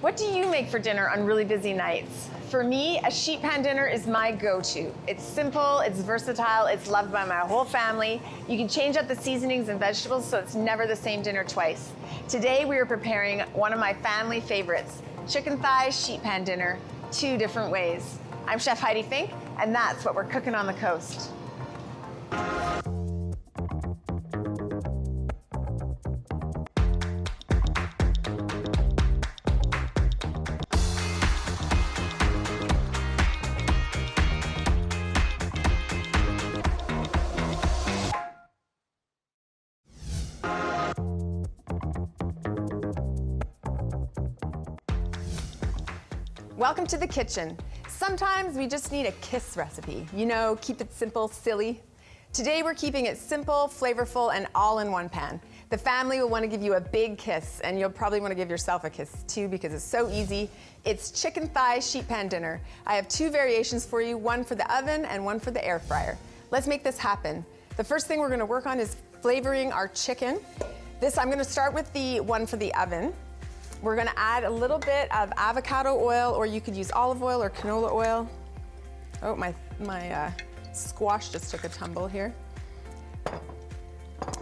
What do you make for dinner on really busy nights? For me, a sheet pan dinner is my go-to. It's simple, it's versatile, it's loved by my whole family. You can change up the seasonings and vegetables so it's never the same dinner twice. Today we are preparing one of my family favorites, chicken thighs sheet pan dinner, 2 different ways. I'm Chef Heidi Fink, and that's what we're cooking on the coast. Welcome to the kitchen. Sometimes we just need a kiss recipe. You know, keep it simple, silly. Today we're keeping it simple, flavorful, and all in one pan. The family will want to give you a big kiss, and you'll probably want to give yourself a kiss too because it's so easy. It's chicken thigh sheet pan dinner. I have 2 variations for you, one for the oven and one for the air fryer. Let's make this happen. The first thing we're going to work on is flavoring our chicken. I'm going to start with the one for the oven. We're gonna add a little bit of avocado oil, or you could use olive oil or canola oil. Oh, my squash just took a tumble here.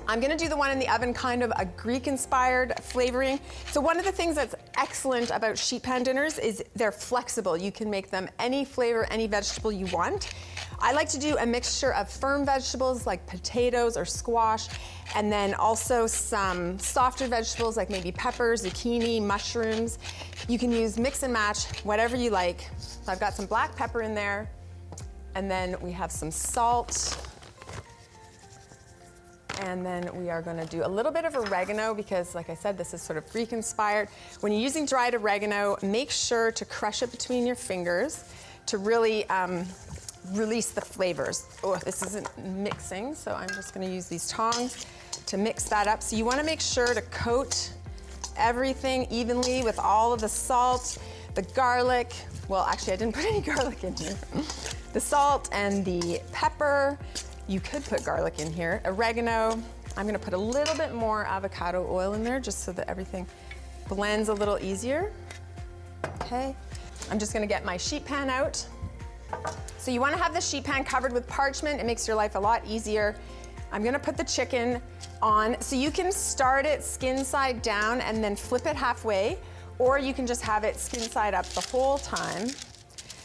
I'm gonna do the one in the oven, kind of a Greek-inspired flavoring. So one of the things that's excellent about sheet pan dinners is they're flexible. You can make them any flavor, any vegetable you want. I like to do a mixture of firm vegetables like potatoes or squash, and then also some softer vegetables like maybe peppers, zucchini, mushrooms. You can use mix and match, whatever you like. So I've got some black pepper in there, and then we have some salt. And then we are gonna do a little bit of oregano because, like I said, this is sort of Greek-inspired. When you're using dried oregano, make sure to crush it between your fingers to really release the flavors. Oh, this isn't mixing, so I'm just gonna use these tongs to mix that up. So you wanna make sure to coat everything evenly with all of the salt, the garlic. Well, actually, I didn't put any garlic in here. The salt and the pepper. You could put garlic in here. Oregano. I'm gonna put a little bit more avocado oil in there just so that everything blends a little easier. Okay, I'm just gonna get my sheet pan out. So you wanna have the sheet pan covered with parchment. It makes your life a lot easier. I'm gonna put the chicken on. So you can start it skin side down and then flip it halfway, or you can just have it skin side up the whole time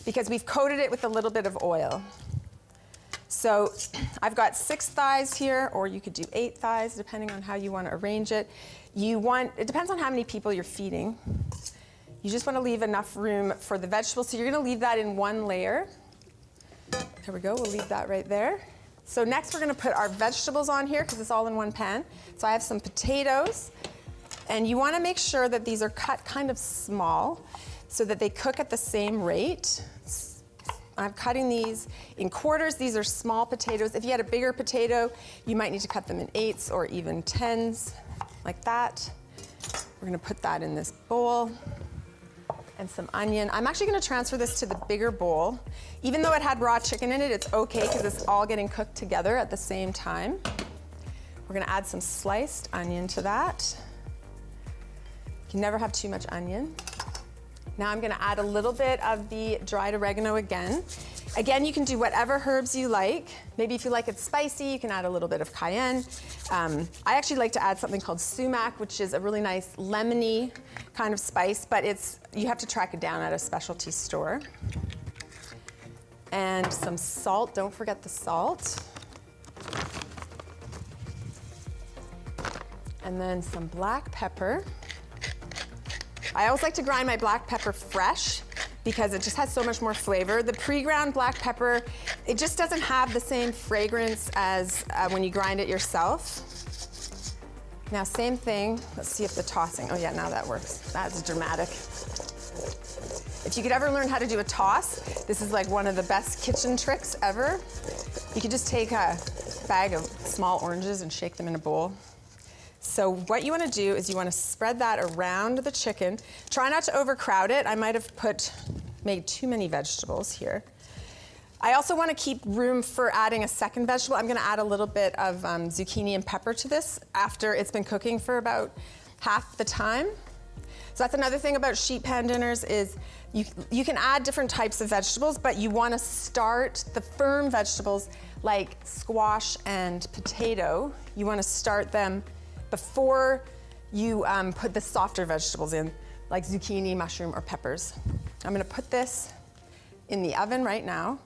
because we've coated it with a little bit of oil. So I've got 6 thighs here, or you could do 8 thighs, depending on how you want to arrange it. It depends on how many people you're feeding. You just want to leave enough room for the vegetables. So you're going to leave that in one layer. There we go, we'll leave that right there. So next we're going to put our vegetables on here because it's all in one pan. So I have some potatoes, and you want to make sure that these are cut kind of small so that they cook at the same rate. I'm cutting these in quarters. These are small potatoes. If you had a bigger potato, you might need to cut them in 8s or even 10s, like that. We're gonna put that in this bowl. And some onion. I'm actually gonna transfer this to the bigger bowl. Even though it had raw chicken in it, it's okay because it's all getting cooked together at the same time. We're gonna add some sliced onion to that. You can never have too much onion. Now I'm gonna add a little bit of the dried oregano again. Again, you can do whatever herbs you like. Maybe if you like it spicy, you can add a little bit of cayenne. I actually like to add something called sumac, which is a really nice lemony kind of spice, but you have to track it down at a specialty store. And some salt, don't forget the salt. And then some black pepper. I always like to grind my black pepper fresh because it just has so much more flavor. The pre-ground black pepper, it just doesn't have the same fragrance as when you grind it yourself. Now, same thing. Let's see if the tossing, oh yeah, now that works. That's dramatic. If you could ever learn how to do a toss, this is like one of the best kitchen tricks ever. You could just take a bag of small oranges and shake them in a bowl. So what you want to do is you want to spread that around the chicken. Try not to overcrowd it. I might have made too many vegetables here. I also want to keep room for adding a second vegetable. I'm going to add a little bit of zucchini and pepper to this after it's been cooking for about half the time. So that's another thing about sheet pan dinners is you can add different types of vegetables, but you want to start the firm vegetables like squash and potato. You want to start them before you put the softer vegetables in, like zucchini, mushroom, or peppers. I'm going to put this in the oven right now.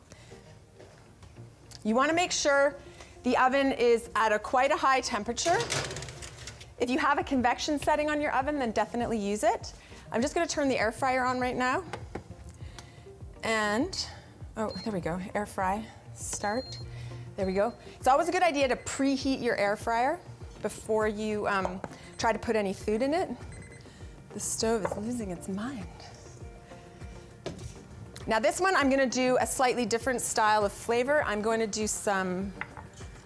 You want to make sure the oven is at quite a high temperature. If you have a convection setting on your oven, then definitely use it. I'm just going to turn the air fryer on right now. And, oh, there we go, air fry, start. There we go. It's always a good idea to preheat your air fryer before you try to put any food in it. The stove is losing its mind. Now this one, I'm gonna do a slightly different style of flavor. I'm going to do some,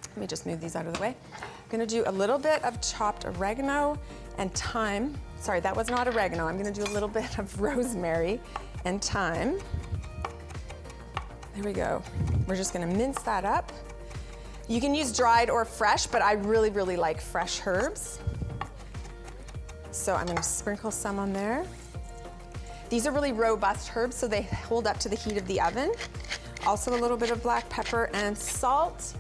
let me just move these out of the way. I'm gonna do a little bit of chopped oregano and thyme. Sorry, that was not oregano. I'm gonna do a little bit of rosemary and thyme. There we go. We're just gonna mince that up. You can use dried or fresh, but I really, really like fresh herbs. So I'm gonna sprinkle some on there. These are really robust herbs, so they hold up to the heat of the oven. Also a little bit of black pepper and salt.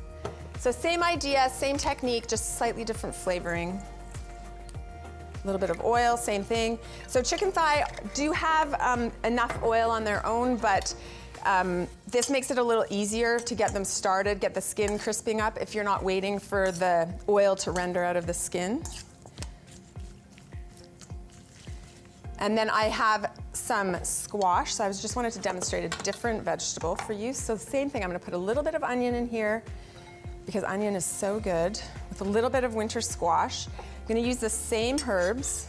So same idea, same technique, just slightly different flavoring. A little bit of oil, same thing. So chicken thigh do have enough oil on their own, but this makes it a little easier to get them started, get the skin crisping up if you're not waiting for the oil to render out of the skin. And then I have some squash, so I just wanted to demonstrate a different vegetable for you. So same thing, I'm gonna put a little bit of onion in here because onion is so good, with a little bit of winter squash. I'm gonna use the same herbs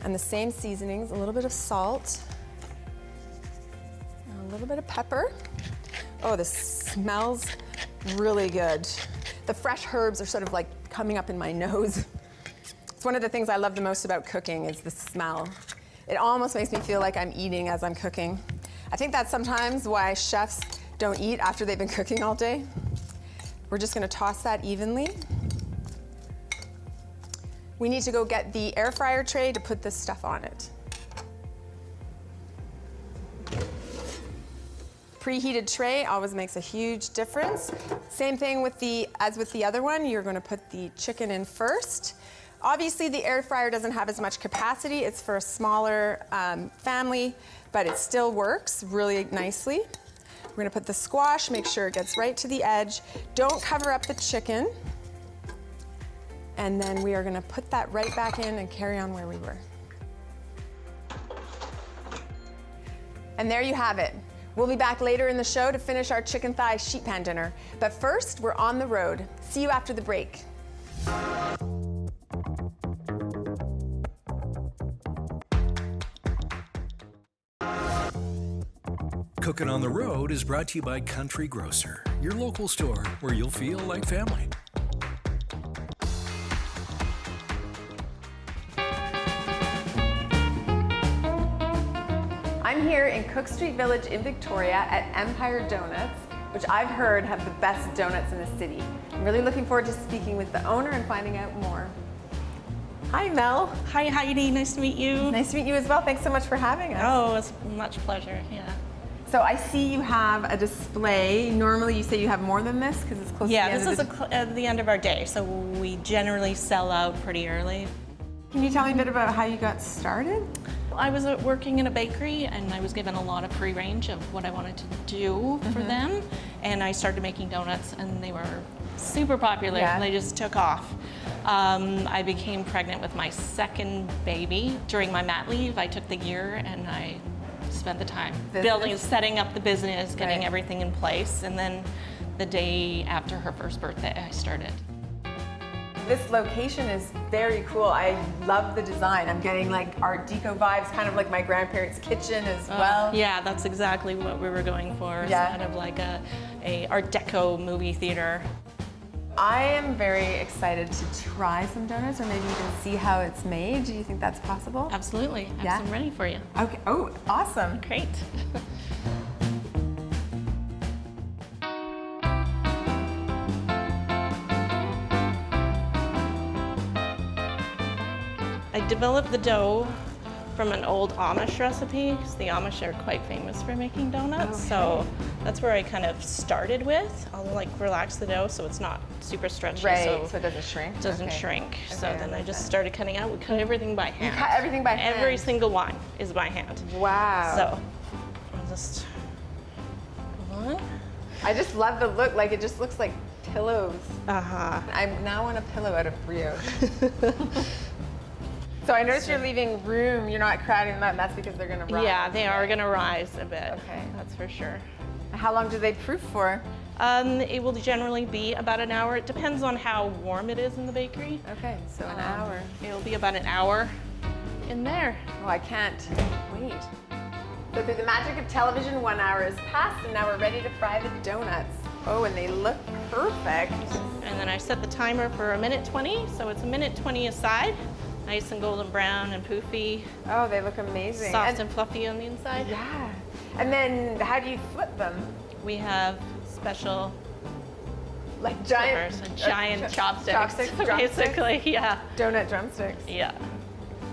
and the same seasonings, a little bit of salt, a little bit of pepper. Oh, this smells really good. The fresh herbs are sort of like coming up in my nose. It's one of the things I love the most about cooking is the smell. It almost makes me feel like I'm eating as I'm cooking. I think that's sometimes why chefs don't eat after they've been cooking all day. We're just gonna toss that evenly. We need to go get the air fryer tray to put this stuff on it. Preheated tray always makes a huge difference. Same thing as with the other one, you're gonna put the chicken in first. Obviously, the air fryer doesn't have as much capacity. It's for a smaller family, but it still works really nicely. We're gonna put the squash, make sure it gets right to the edge. Don't cover up the chicken. And then we are gonna put that right back in and carry on where we were. And there you have it. We'll be back later in the show to finish our chicken thigh sheet pan dinner. But first, we're on the road. See you after the break. Cookin' on the Road is brought to you by Country Grocer, your local store where you'll feel like family. I'm here in Cook Street Village in Victoria at Empire Donuts, which I've heard have the best donuts in the city. I'm really looking forward to speaking with the owner and finding out more. Hi, Mel. Hi, Heidi. Nice to meet you. Nice to meet you as well. Thanks so much for having us. Oh, it's much pleasure. Yeah. So I see you have a display. Normally you say you have more than this because it's close to the end this is at the end of our day, so we generally sell out pretty early. Can you tell me a bit about how you got started? I was working in a bakery and I was given a lot of free range of what I wanted to do for them, and I started making donuts and they were super popular. Yeah. They just took off. I became pregnant with my second baby. During my mat leave, I took the year and I spent the time building, setting up the business, getting everything in place, and then the day after her first birthday, I started. This location is very cool. I love the design. I'm getting like Art Deco vibes, kind of like my grandparents' kitchen as well. Yeah, that's exactly what we were going for. It's kind of like a Art Deco movie theater. I am very excited to try some donuts, or maybe even see how it's made. Do you think that's possible? Absolutely. I have some ready for you. Okay. Oh, awesome. Great. I developed the dough from an old Amish recipe, because the Amish are quite famous for making donuts. So that's where I kind of started with. I'll like relax the dough so it's not super stretchy. Right, so it doesn't shrink. it doesn't shrink. Okay, So then I just started cutting out. We cut everything by hand. You cut everything by hand? Every single one is by hand. Wow. So I'll just go on. I just love the look. Like, it just looks like pillows. Uh-huh. I now want a pillow out of brioche. So I noticed you're leaving room. You're not crowding them out, and that's because they're going to rise. Yeah, they are going to rise a bit. Okay. That's for sure. How long do they proof for? It will generally be about an hour. It depends on how warm it is in the bakery. Okay, so an hour. It'll be about an hour in there. Oh, I can't wait. So through the magic of television, 1 hour is past, and now we're ready to fry the donuts. Oh, and they look perfect. And then I set the timer for 1:20, so it's 1:20 aside. Nice and golden brown and poofy. Oh, they look amazing. Soft and fluffy on the inside. Yeah. And then how do you flip them? We have special Like giant, flippers, giant chopsticks. Chopsticks, drumsticks? Basically, yeah. Donut drumsticks. Yeah.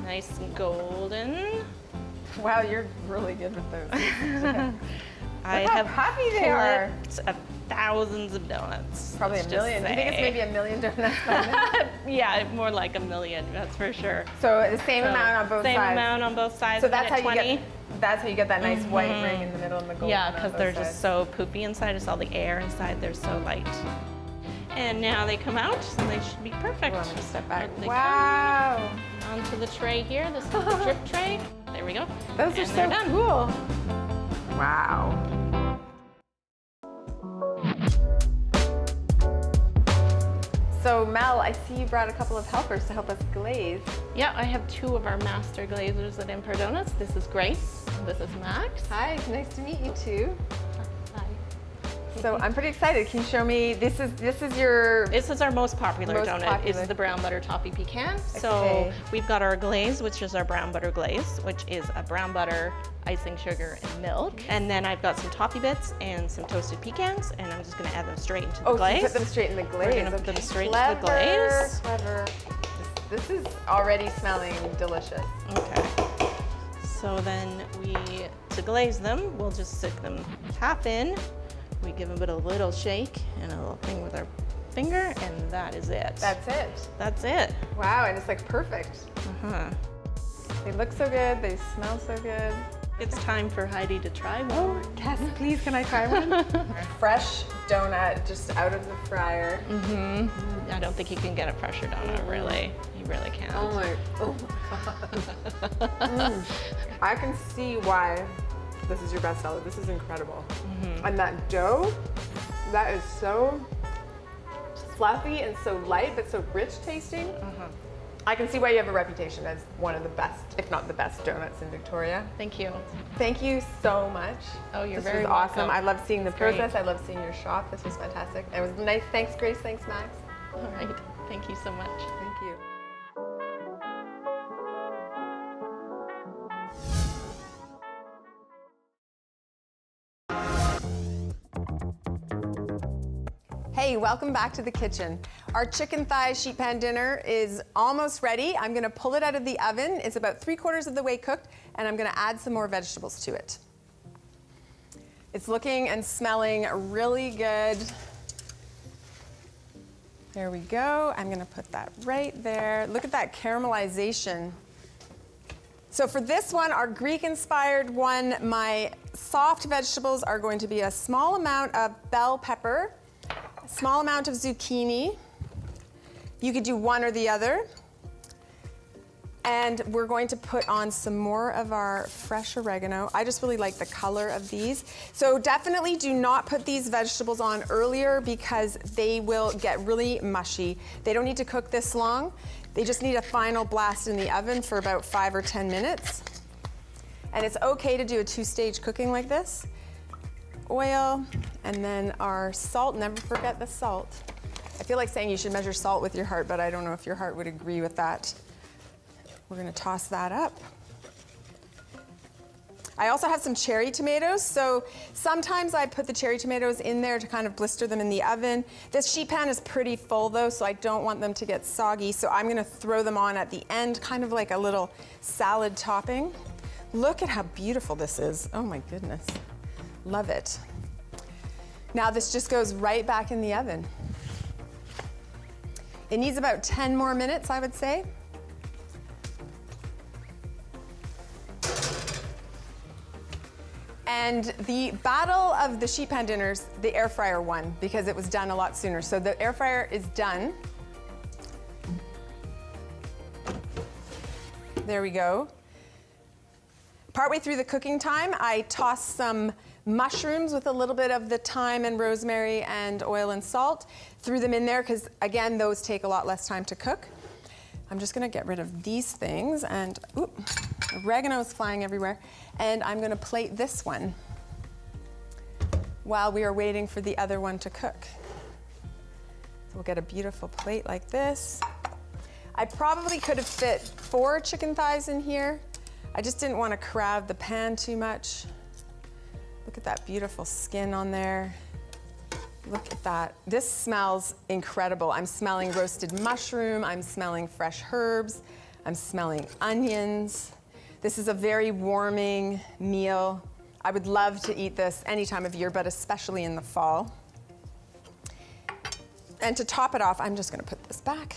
Nice and golden. Wow, you're really good with those. I Look how have puffy they are. flipped thousands of donuts. Probably let's a million. just Do you think it's say. maybe 1 million donuts by now? Yeah, more like 1 million, that's for sure. So the same So, amount on both same sides. amount on both sides. So that's how you 1:20. get. That's how you get that nice white ring in the middle and the golden. Yeah, on because both they're sides. just so poopy inside. It's all the air inside. They're so light. And now they come out, so they should be perfect. Well, I'm gonna step back. Out they Wow. come onto the tray here. This is the drip tray. There we go. Those are And so they're done. cool. Wow. So Mel, I see you brought a couple of helpers to help us glaze. Yeah, I have 2 of our master glazers at Emperor Donuts. This is Grace. And this is Max. Hi, nice to meet you too. Hi. So I'm pretty excited. Can you show me? This is your. This is our most popular Most donut. popular. Is the brown butter toffee pecan. So Okay. we've got our glaze, which is our brown butter glaze, which is a brown butter, icing sugar, and milk. And then I've got some toffee bits and some toasted pecans, and I'm just going to add them straight into the Oh, glaze. so you put them straight in the glaze. We're gonna put them straight into Clever, the glaze. Clever. This is already smelling delicious. Okay. So then to glaze them, we'll just stick them half in. We give them a little shake and a little thing with our finger, and that is it. That's it. That's it. Wow, and it's like perfect. Uh-huh. They look so good. They smell so good. It's time for Heidi to try one. Yes, please, can I try one? Fresh donut just out of the fryer. I don't think you can get a fresher donut, really. You really can't. Oh my God. I can see why this is your bestseller. This is incredible. And that dough, that is so fluffy and so light, but so rich tasting. I can see why you have a reputation as one of the best, if not the best, donuts in Victoria. Thank you. Thank you so much. Oh, you're this very was awesome. welcome. I love seeing the Great. process. I love seeing your shop. This was fantastic. It was nice. Thanks, Grace. Thanks, Max. All right. Thank you so much. Thank you. Hey, welcome back to the kitchen. Our chicken thigh sheet pan dinner is almost ready. I'm gonna pull it out of the oven. It's about 3/4 of the way cooked, and I'm gonna add some more vegetables to it. It's looking and smelling really good. There we go. I'm gonna put that right there. Look at that caramelization. So for this one, our Greek-inspired one, my soft vegetables are going to be a small amount of bell pepper, a small amount of zucchini. You could do one or the other. And we're going to put on some more of our fresh oregano. I just really like the color of these. So definitely do not put these vegetables on earlier because they will get really mushy. They don't need to cook this long. They just need a final blast in the oven for about 5 or 10 minutes. And it's okay to do a 2-stage cooking like this. Oil, and then our salt. Never forget the salt. I feel like saying you should measure salt with your heart, but I don't know if your heart would agree with that. We're gonna toss that up. I also have some cherry tomatoes, so sometimes I put the cherry tomatoes in there to kind of blister them in the oven. This sheet pan is pretty full though, so I don't want them to get soggy, so I'm gonna throw them on at the end, kind of like a little salad topping. Look at how beautiful this is. Oh my goodness, love it. Now this just goes right back in the oven. It needs about 10 more minutes, I would say. And the battle of the sheet pan dinners, the air fryer won because it was done a lot sooner. So the air fryer is done. There we go. Partway through the cooking time, I tossed some mushrooms with a little bit of the thyme and rosemary and oil and salt. Threw them in there because, again, those take a lot less time to cook. I'm just gonna get rid of these things and, oop, oregano is flying everywhere. And I'm gonna plate this one while we are waiting for the other one to cook. So we'll get a beautiful plate like this. I probably could have fit 4 chicken thighs in here. I just didn't want to crowd the pan too much. Look at that beautiful skin on there. Look at that. This smells incredible. I'm smelling roasted mushroom, I'm smelling fresh herbs, I'm smelling onions. This is a very warming meal. I would love to eat this any time of year, but especially in the fall. And to top it off, I'm just gonna put this back.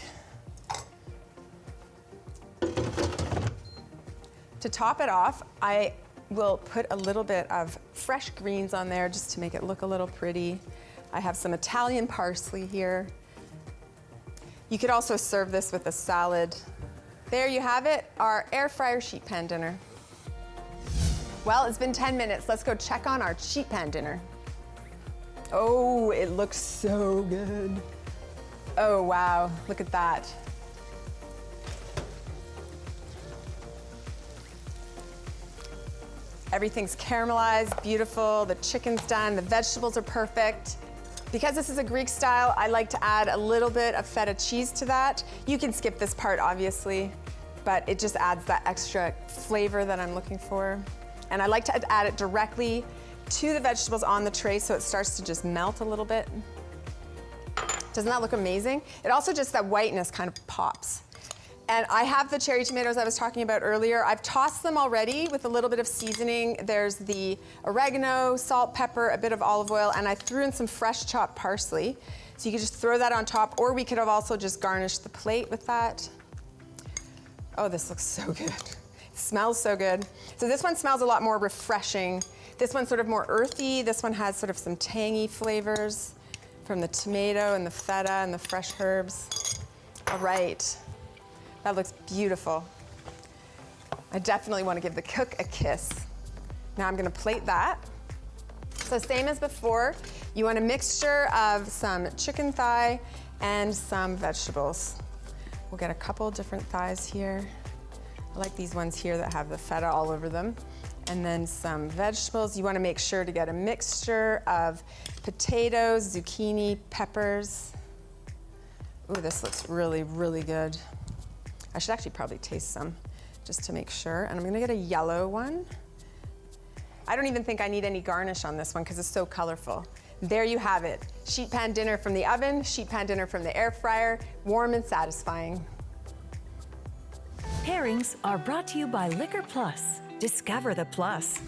To top it off, I will put a little bit of fresh greens on there just to make it look a little pretty. I have some Italian parsley here. You could also serve this with a salad. There you have it, our air fryer sheet pan dinner. Well, it's been 10 minutes. Let's go check on our sheet pan dinner. Oh, it looks so good. Oh, wow, look at that. Everything's caramelized, beautiful, the chicken's done, the vegetables are perfect. Because this is a Greek style, I like to add a little bit of feta cheese to that. You can skip this part, obviously, but it just adds that extra flavor that I'm looking for. And I like to add it directly to the vegetables on the tray so it starts to just melt a little bit. Doesn't that look amazing? It also just, that whiteness kind of pops. And I have the cherry tomatoes I was talking about earlier. I've tossed them already with a little bit of seasoning. There's the oregano, salt, pepper, a bit of olive oil, and I threw in some fresh chopped parsley. So you could just throw that on top, or we could have also just garnished the plate with that. Oh, this looks so good. It smells so good. So this one smells a lot more refreshing. This one's sort of more earthy. This one has sort of some tangy flavors from the tomato and the feta and the fresh herbs. All right. That looks beautiful. I definitely want to give the cook a kiss. Now I'm going to plate that. So same as before, you want a mixture of some chicken thigh and some vegetables. We'll get a couple different thighs here. I like these ones here that have the feta all over them. And then some vegetables. You want to make sure to get a mixture of potatoes, zucchini, peppers. Ooh, this looks really, really good. I should actually probably taste some just to make sure. And I'm gonna get a yellow one. I don't even think I need any garnish on this one because it's so colorful. There you have it. Sheet pan dinner from the oven, sheet pan dinner from the air fryer, warm and satisfying. Pairings are brought to you by Liquor Plus. Discover the plus.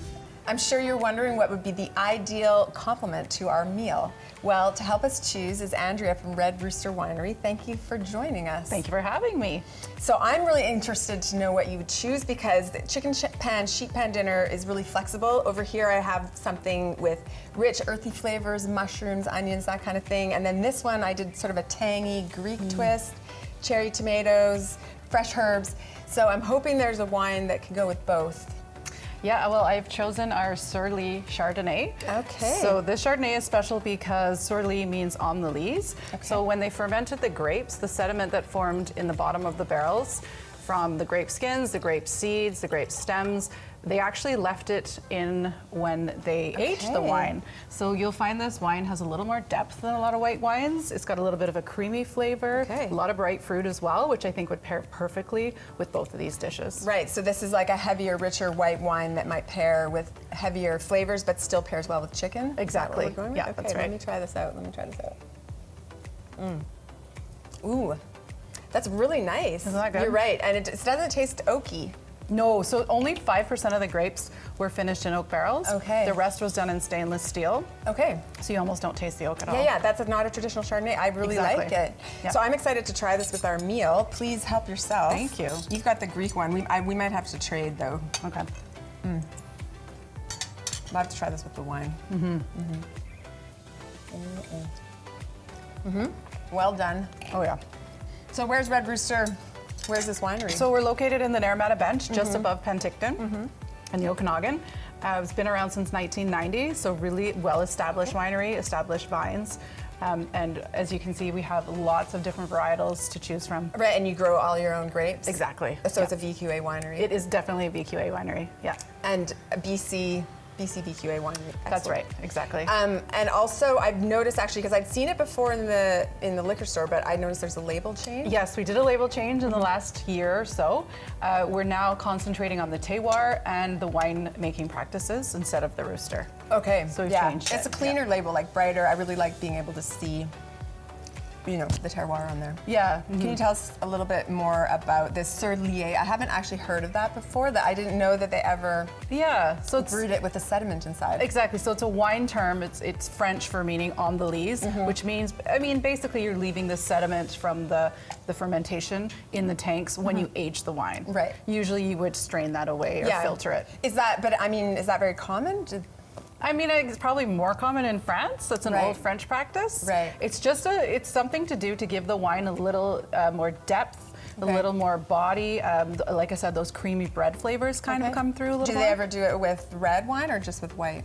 I'm sure you're wondering what would be the ideal complement to our meal. Well, to help us choose is Andrea from Red Rooster Winery. Thank you for joining us. Thank you for having me. So I'm really interested to know what you would choose because the chicken pan, sheet pan dinner is really flexible. Over here I have something with rich earthy flavors, mushrooms, onions, that kind of thing. And then this one I did sort of a tangy Greek twist, cherry tomatoes, fresh herbs. So I'm hoping there's a wine that can go with both. Yeah, well, I've chosen our Surly Chardonnay. Okay. So this Chardonnay is special because Surly means on the lees. Okay. So when they fermented the grapes, the sediment that formed in the bottom of the barrels from the grape skins, the grape seeds, the grape stems. They actually left it in when they aged the wine. So you'll find this wine has a little more depth than a lot of white wines. It's got a little bit of a creamy flavor, a lot of bright fruit as well, which I think would pair perfectly with both of these dishes. Right, so this is like a heavier, richer white wine that might pair with heavier flavors, but still pairs well with chicken. Exactly. Is that what we're going with? Yeah, okay, that's right. Let me try this out. Ooh, that's really nice. Isn't that good? You're right, and it doesn't taste oaky. No, so only 5% of the grapes were finished in oak barrels. Okay. The rest was done in stainless steel. Okay. So you almost don't taste the oak at all. Yeah, that's not a traditional Chardonnay. I really like it. Yeah. So I'm excited to try this with our meal. Please help yourself. Thank you. You've got the Greek one. We might have to trade though. Okay. I'll have to try this with the wine. Well done. Oh yeah. So where's Red Rooster? Where's this winery? So we're located in the Naramata Bench, just above Penticton in the Okanagan. It's been around since 1990, so really well-established winery, established vines. And as you can see, we have lots of different varietals to choose from. Right, and you grow all your own grapes? Exactly. So it's a VQA winery? It is definitely a VQA winery, yeah. And a BC VQA winery. That's Excellent. right, exactly. And also, I've noticed actually, because I'd seen it before in the liquor store, but I noticed there's a label change. Yes, we did a label change in the last year or so. We're now concentrating on the terroir and the wine making practices instead of the rooster. Okay, So we've yeah. changed It's it, a cleaner label, like brighter. I really like being able to see, you know, the terroir on there. Yeah. Can you tell us a little bit more about this Sur Lié? I haven't actually heard of that before. That I didn't know that they ever Yeah, so it's brewed it with the sediment inside. exactly. So it's a wine term. It's French for meaning on the lees, which means, I mean, basically you're leaving the sediment from the fermentation in the tanks when you age the wine. Right. Usually you would strain that away or filter it. Is that? But I mean, is that very common? I mean, it's probably more common in France. That's an Right. old French practice. Right. It's just it's something to do to give the wine a little more depth, Okay. a little more body. Like I said, those creamy bread flavors kind of come through a little Do more. they ever do it with red wine or just with white?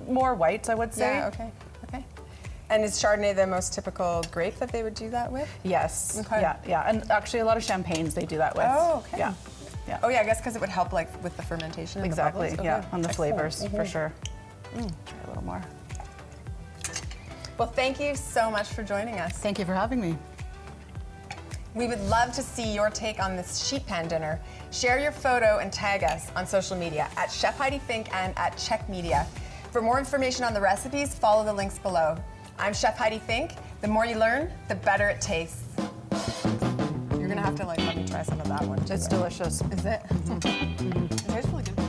More whites, I would say. Yeah. Okay. Okay. And is Chardonnay the most typical grape that they would do that with? Yes. Okay. Yeah, yeah. And actually, a lot of champagnes they do that with. Oh, okay. Yeah. Yeah. Oh yeah, I guess because it would help like with the fermentation. And Exactly. The bubbles. Yeah. Okay. On the Excellent. flavors for sure. Try a little more. Well, thank you so much for joining us. Thank you for having me. We would love to see your take on this sheet pan dinner. Share your photo and tag us on social media at Chef Heidi Fink and at Czech Media. For more information on the recipes, follow the links below. I'm Chef Heidi Fink. The more you learn, the better it tastes. You're gonna have to let me try some of that one too. It's delicious. Is it? It tastes really good.